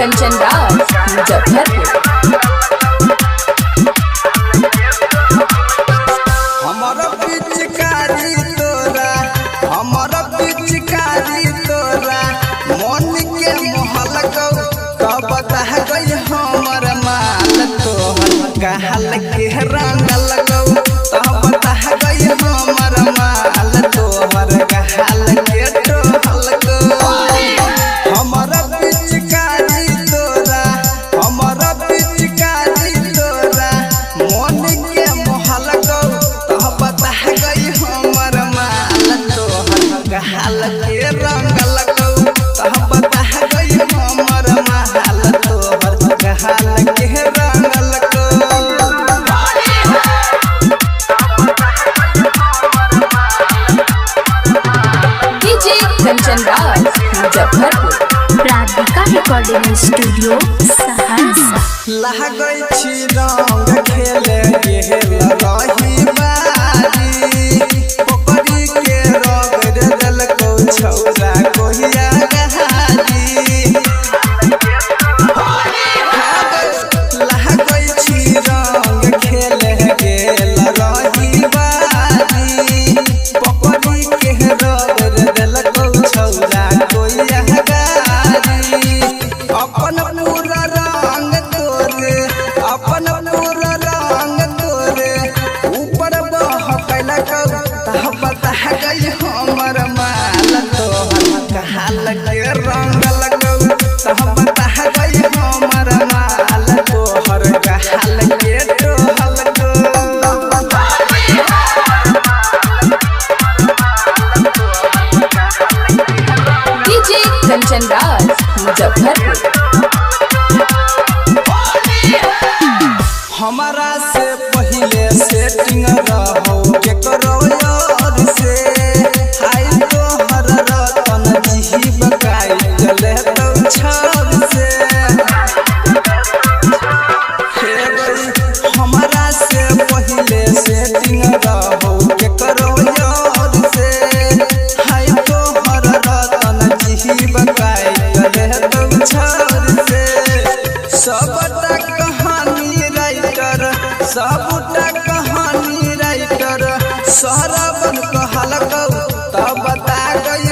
कंचन राज मुजफ्फरपुर। हमारा पिचकारी तोरा मन के मोहल कब बता गई हमर माल तोहर कहल के रंग लगौ तब बता गई हमर माल तोहर कहल के टोहल गौ। हमारा पिचकारी तोरा मन के मोहल तब बता गई हमर माल तोहर कहल के रंग लगौ तब बता गई हमर माल तोहर कहल के रंग लगौ। DJ Kanchan Raj Muzaffarpur. Radhika recording studio Saharsa. लागै छी रंग खेले गेल रही बारी पोखरी के रगड़ देलकौ छौरा कोहिया गहारी। लागै छी रंग खेले गेल रही बारी पोखरी के रगड़ देलकौ छौरा कोहिया गहारी। अपन पूरा रंग तोरे ऊपर बहकलकौ तब बता गई हमर माल तोहर कहल के रंग लगौ तब बता गई हमर माल तोहर कहल के टोहल गौ। डीजे कंचन राज मुजफ्फरपुर। हमारा से पहले सेटिंग रहो केकरो यार से हाय तोहर रतन जी बकाई चले तो छर से। हे गई हमारा से पहले सेटिंग रहो केकरो यार से हाय तोहर रतन जी बकाई चले तो छर से। सबटा कहानी राइटर सरवन कहलकौ तब बता गई